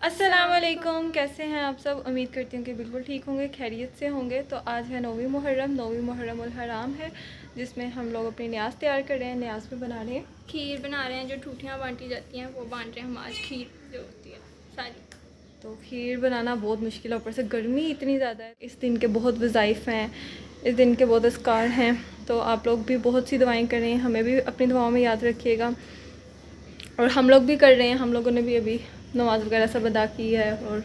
अस्सलामुअलैकुम, कैसे हैं आप सब। उम्मीद करती हूँ कि बिल्कुल ठीक होंगे, खैरियत से होंगे। तो आज है 9वीं मुहर्रम उल हराम है, जिसमें हम लोग अपनी न्याज़ तैयार कर रहे हैं। न्याज़ में बना रहे हैं, खीर बना रहे हैं। जो ठूठियाँ बांटी जाती हैं वो बांट रहे हैं हम आज, खीर जो होती है सारी। तो खीर बनाना बहुत मुश्किल है, ऊपर से गर्मी इतनी ज़्यादा है। इस दिन के बहुत वज़ाइफ़ हैं, इस दिन के बहुत अस्कार हैं। तो आप लोग भी बहुत सी दुआएँ करें, हमें भी अपनी दुआओं में याद रखिएगा। और हम लोग भी कर रहे हैं, हम लोगों ने भी अभी नमाज़ वगैरह सब अदा की है और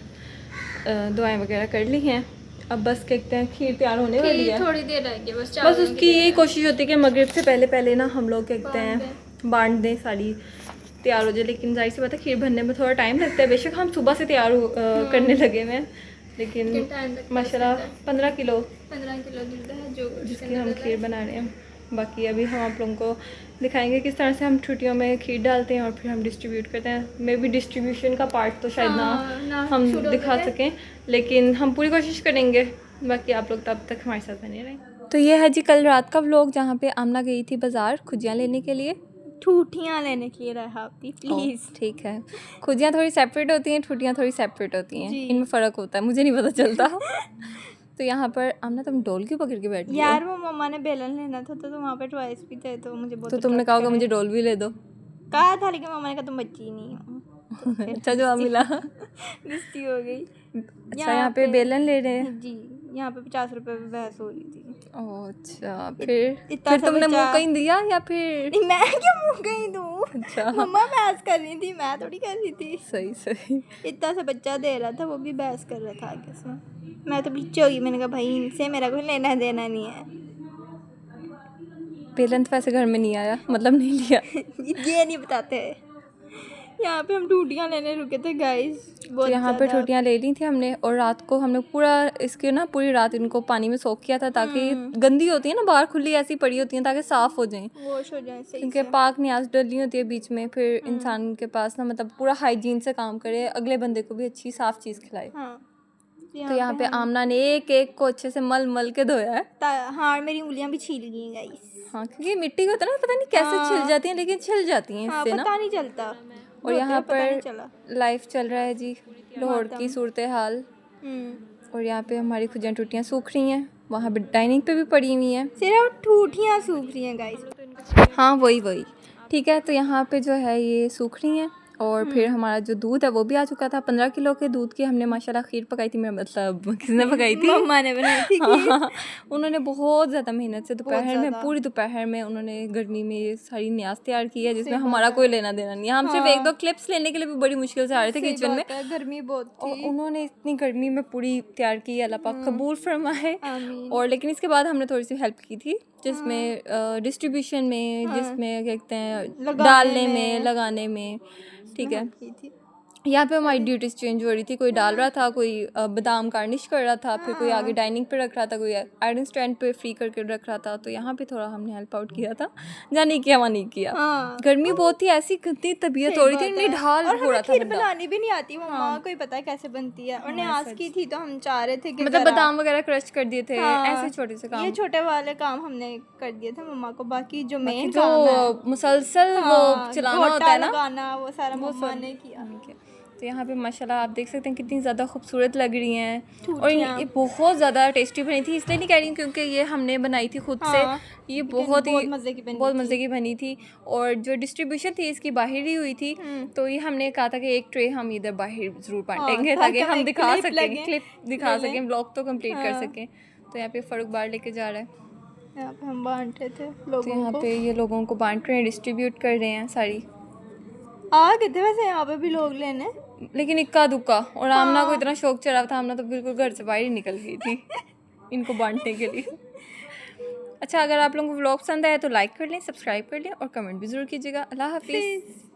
दुआएं वगैरह कर ली हैं। अब बस कहते हैं खीर तैयार होने वाली है, थोड़ी देर रह गई बस उसकी यही कोशिश होती है कि मगरिब से पहले पहले ना हम लोग कहते हैं बांट दें, सारी तैयार हो जाए। लेकिन जाहिर सी बात है खीर बनने में थोड़ा टाइम लगता है। बेशक हम सुबह से तैयार करने लगे हुए हैं, लेकिन माशाल्लाह 15 किलो दूध है जो जिसकी हम खीर बना रहे हैं। बाकी अभी हम आप लोगों को दिखाएंगे किस तरह से हम छुट्टियों में खीर डालते हैं और फिर हम डिस्ट्रीब्यूट करते हैं। मे बी डिस्ट्रीब्यूशन का पार्ट तो शायद ना हम दिखा सकें, लेकिन हम पूरी कोशिश करेंगे। बाकी आप लोग तब तक हमारे साथ बने रहें। तो ये है जी कल रात का व्लॉग, जहाँ पे आमना गई थी बाज़ार खुजियाँ लेने के लिए, ठूठियाँ लेने के लिए रहा थी प्लीज़। ठीक है, खुजियाँ थोड़ी सेपरेट होती हैं, ठूठियाँ थोड़ी सेपरेट होती हैं, इनमें फ़र्क होता है, मुझे नहीं पता चलता। तो यहाँ पर आमना तुम डोल क्यों पकड़ के बैठी हो? यार वो मम्मा ने बेलन लेना था तो वहाँ पे ट्वाइस भी थे, तो मुझे बहुत तो तुमने कहा होगा मुझे डोल भी ले दो, कहा था, लेकिन मम्मा ने कहा तुम बच्ची ही नहीं हो। अच्छा जो मिला बेइज्जती हो गई। अच्छा यहाँ पे बेलन ले रहे हैं जी, यहाँ पे 50 रुपए में बहस हो रही थी। ओह अच्छा, फिर तुमने मुँह कहीं दिया या फिर? नहीं, मैं क्या मुँह कहीं दूँ। अच्छा मम्मा बहस कर रही थी, मैं थोड़ी कर रही थी। सही सही। इतना सा बच्चा दे रहा था, वो भी बहस कर रहा था आगे से। मैं तो पीछे होगी, मैंने कहा भाई इनसे मेरा कोई लेना देना नहीं है। बेलन तो वैसे घर में नहीं आया, मतलब नहीं लिया। ये नहीं बताते। यहाँ पे हम टूटियाँ लेने रुके थे गाइस, तो यहाँ पे टूटियाँ ले ली थी हमने, और रात को हमने पूरा इसके ना पूरी रात इनको पानी में सोख किया था, ताकि गंदी होती है ना बाहर खुली ऐसी पड़ी होती हैं, ताकि साफ़ हो जाएं, वॉश हो जाए सही, क्योंकि पाक न्याज डली होती है बीच में। फिर इंसान के पास ना मतलब पूरा हाइजीन से काम करे, अगले बंदे को भी अच्छी साफ़ चीज़ खिलाए। तो यहाँ पे आमना ने एक एक को अच्छे से मल मल के धोया है। हाँ, मेरी उंगलियां भी छील गई गाइस। हाँ, क्योंकि मिट्टी का होता है ना, पता नहीं कैसे छिल जाती हैं, लेकिन छिल जाती हैं इससे ना, पता नहीं चलता। और यहाँ पर लाइफ चल रहा है जी, लाहौर की सूरत हाल। और यहाँ पे हमारी खुजियाँ टूटियाँ सूख रही हैं, वहाँ पे डाइनिंग पे भी पड़ी हुई हैं, सिर्फ टूटियाँ सूख रही हैं गाइस। हाँ वही ठीक है। तो यहाँ पे जो है ये सूख रही हैं, और फिर हमारा जो दूध है वो भी आ चुका था। 15 किलो के दूध की हमने माशाल्लाह खीर पकाई थी, मेरा मतलब किसने पकाई थी? मम्मा ने बनाई थी। हाँ, उन्होंने बहुत ज़्यादा मेहनत से दोपहर में, पूरी दोपहर में उन्होंने गर्मी में ये सारी न्याज तैयार की है, जिसमें हमारा कोई लेना देना नहीं है। हम सिर्फ एक दो क्लिप्स लेने के लिए भी बड़ी मुश्किल से आ रहे थे किचन में, गर्मी बहुत थी, और उन्होंने इतनी गर्मी में पूरी तैयार की, अल्लाह पाक कबूल फरमाए। और लेकिन इसके बाद हमने थोड़ी सी हेल्प की थी, जिसमें डिस्ट्रीब्यूशन में, जिसमें कहते हैं डालने में, लगाने में, ठीक है। यहाँ पे हमारी ड्यूटीज चेंज हो रही थी, कोई डाल रहा था, कोई बादाम गार्निश कर रहा था, फिर कोई आगे डाइनिंग पे रख रहा था, कोई आयरन स्टैंड पे फ्री करके रख रहा था। तो यहाँ पे थोड़ा हमने हेल्प आउट किया था, या नहीं किया वहाँ नहीं किया। गर्मी बहुत थी, ऐसी गंदी तबीयत हो रही थी, निढाल हो रहा था। खीर बनानी भी नहीं आती मम्मा को, ही पता है कैसे बनती है। और न्याज की थी तो हम चाह रहे थे कि मतलब बादाम वगैरह क्रश कर दिए थे, ऐसे छोटे से काम, ये छोटे वाले काम हमने कर दिए थे मम्मा को। बाकी जो मेन जो मुसलसल वो चलाना होता है ना, वो सारा मम्मा ने किया। तो यहाँ पे माशाल्लाह आप देख सकते हैं कितनी ज़्यादा खूबसूरत लग रही हैं, और ये बहुत ज़्यादा टेस्टी बनी थी। इसलिए नहीं कह रही हूँ क्योंकि ये हमने बनाई थी खुद से, ये बहुत मज़े की बनी थी। और जो डिस्ट्रीब्यूशन थी इसकी बाहर ही हुई थी, तो ये हमने कहा था कि एक ट्रे हम इधर बाहर ज़रूर बांटेंगे, ताकि हम दिखा सकें, क्लिप दिखा सकें, ब्लॉग तो कंप्लीट कर सकें। तो यहाँ पे फ़रूख बार लेके जा रहा है, यहाँ पे हम बांट रहे थे लोगों को। यहाँ पे ये लोगों को बांट रहे हैं, डिस्ट्रीब्यूट कर रहे हैं सारी। आ गए थे वैसे यहाँ पे भी लोग लेने, लेकिन इक्का दुक्का, और आमना को इतना शौक चढ़ा था, आमना तो बिल्कुल घर से बाहर ही निकल गई थी इनको बांटने के लिए। अच्छा, अगर आप लोगों को व्लॉग पसंद आया तो लाइक कर लें, सब्सक्राइब कर लें, और कमेंट भी ज़रूर कीजिएगा। अल्लाह हाफिज़।